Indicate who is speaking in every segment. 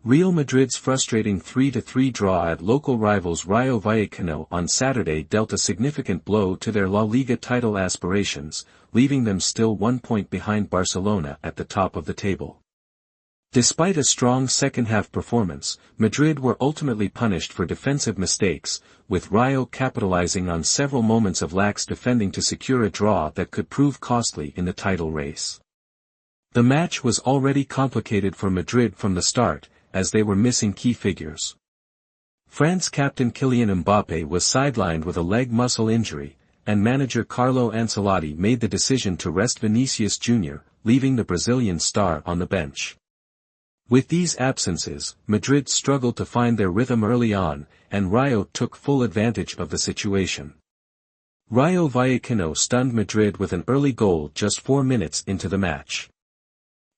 Speaker 1: Real Madrid's frustrating 3-3 draw at local rivals Rayo Vallecano on Saturday dealt a significant blow to their La Liga title aspirations, leaving them still 1 point behind Barcelona at the top of the table. Despite a strong second-half performance, Madrid were ultimately punished for defensive mistakes, with Rayo capitalizing on several moments of lax defending to secure a draw that could prove costly in the title race. The match was already complicated for Madrid from the start, as they were missing key figures. France captain Kylian Mbappé was sidelined with a leg muscle injury, and manager Carlo Ancelotti made the decision to rest Vinícius Júnior, leaving the Brazilian star on the bench. With these absences, Madrid struggled to find their rhythm early on, and Rayo took full advantage of the situation. Rayo Vallecano stunned Madrid with an early goal just 4 minutes into the match.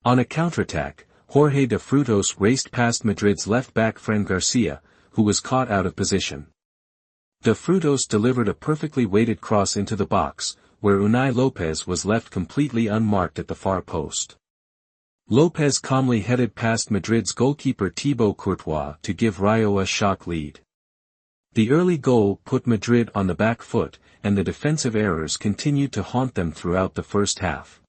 Speaker 1: On a counterattack, Jorge de Frutos raced past Madrid's left-back Fran Garcia, who was caught out of position. De Frutos delivered a perfectly weighted cross into the box, where Unai Lopez was left completely unmarked at the far post. Lopez calmly headed past Madrid's goalkeeper Thibaut Courtois to give Rayo a shock lead. The early goal put Madrid on the back foot, and the defensive errors continued to haunt them throughout the first half.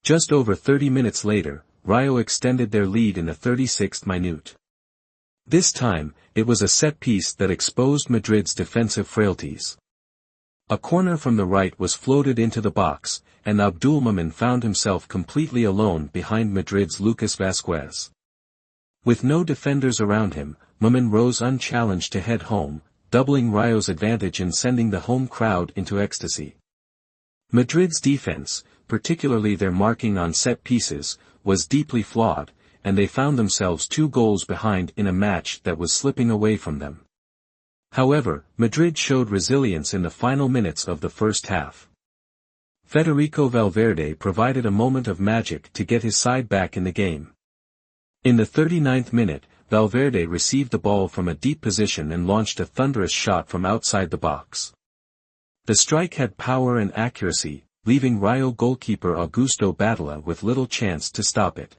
Speaker 1: Just over 30 minutes later, Rayo extended their lead in the 36th minute. This time, it was a set piece that exposed Madrid's defensive frailties. A corner from the right was floated into the box, and Abdulmomin found himself completely alone behind Madrid's Lucas Vázquez. With no defenders around him, Momin rose unchallenged to head home, doubling Rayo's advantage and sending the home crowd into ecstasy. Madrid's defense, particularly their marking on set pieces, was deeply flawed, and they found themselves 2 goals behind in a match that was slipping away from them. However, Madrid showed resilience in the final minutes of the first half. Federico Valverde provided a moment of magic to get his side back in the game. In the 39th minute, Valverde received the ball from a deep position and launched a thunderous shot from outside the box. The strike had power and accuracy, leaving Rayo goalkeeper Augusto Batalla with little chance to stop it.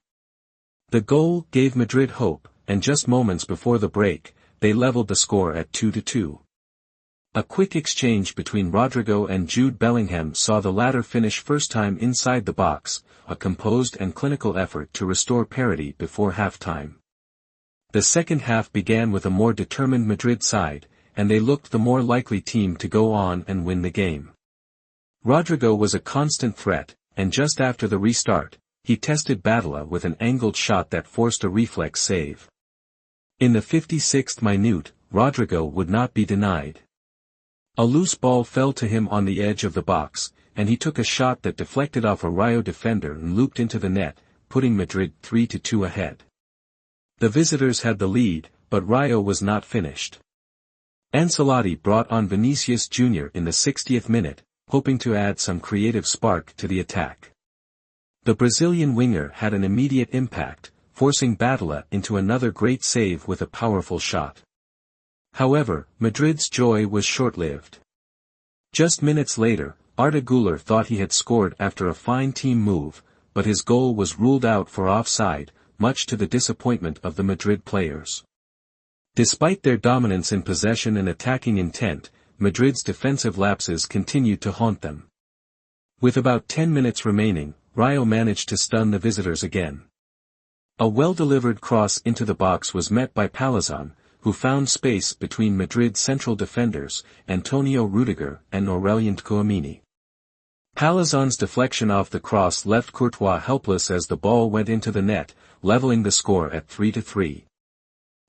Speaker 1: The goal gave Madrid hope, and just moments before the break, they leveled the score at 2-2. A quick exchange between Rodrygo and Jude Bellingham saw the latter finish first time inside the box, a composed and clinical effort to restore parity before half-time. The second half began with a more determined Madrid side, and they looked the more likely team to go on and win the game. Rodrygo was a constant threat, and just after the restart, he tested Batalla with an angled shot that forced a reflex save. In the 56th minute, Rodrygo would not be denied. A loose ball fell to him on the edge of the box, and he took a shot that deflected off a Rayo defender and looped into the net, putting Madrid 3-2 ahead. The visitors had the lead, but Rayo was not finished. Ancelotti brought on Vinícius Júnior in the 60th minute, hoping to add some creative spark to the attack. The Brazilian winger had an immediate impact, forcing Batalla into another great save with a powerful shot. However, Madrid's joy was short-lived. Just minutes later, Arda Güler thought he had scored after a fine team move, but his goal was ruled out for offside, much to the disappointment of the Madrid players. Despite their dominance in possession and attacking intent, Madrid's defensive lapses continued to haunt them. With about 10 minutes remaining, Rayo managed to stun the visitors again. A well-delivered cross into the box was met by Palazón, who found space between Madrid's central defenders, Antonio Rudiger and Aurélien Tchouaméni. Palazón's deflection off the cross left Courtois helpless as the ball went into the net, leveling the score at 3-3.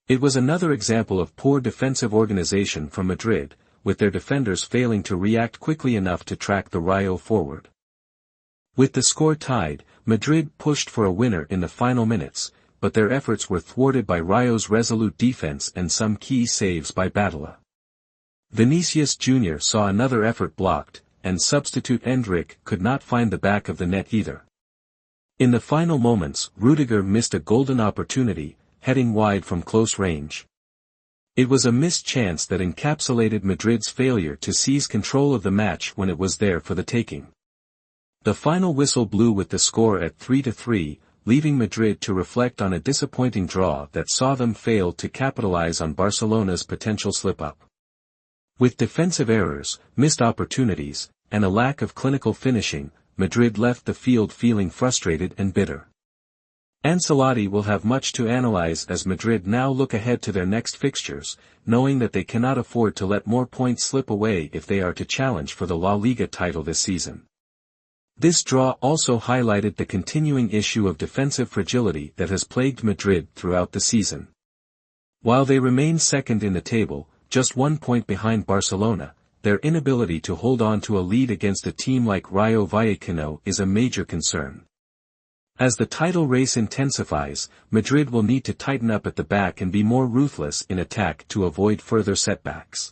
Speaker 1: It was another example of poor defensive organization from Madrid, with their defenders failing to react quickly enough to track the Rayo forward. With the score tied, Madrid pushed for a winner in the final minutes, but their efforts were thwarted by Rayo's resolute defense and some key saves by Batalla. Vinícius Júnior saw another effort blocked, and substitute Endrick could not find the back of the net either. In the final moments, Rudiger missed a golden opportunity, heading wide from close range. It was a missed chance that encapsulated Madrid's failure to seize control of the match when it was there for the taking. The final whistle blew with the score at 3-3, leaving Madrid to reflect on a disappointing draw that saw them fail to capitalize on Barcelona's potential slip-up. With defensive errors, missed opportunities, and a lack of clinical finishing, Madrid left the field feeling frustrated and bitter. Ancelotti will have much to analyze as Madrid now look ahead to their next fixtures, knowing that they cannot afford to let more points slip away if they are to challenge for the La Liga title this season. This draw also highlighted the continuing issue of defensive fragility that has plagued Madrid throughout the season. While they remain second in the table, just 1 point behind Barcelona, their inability to hold on to a lead against a team like Rayo Vallecano is a major concern. As the title race intensifies, Madrid will need to tighten up at the back and be more ruthless in attack to avoid further setbacks.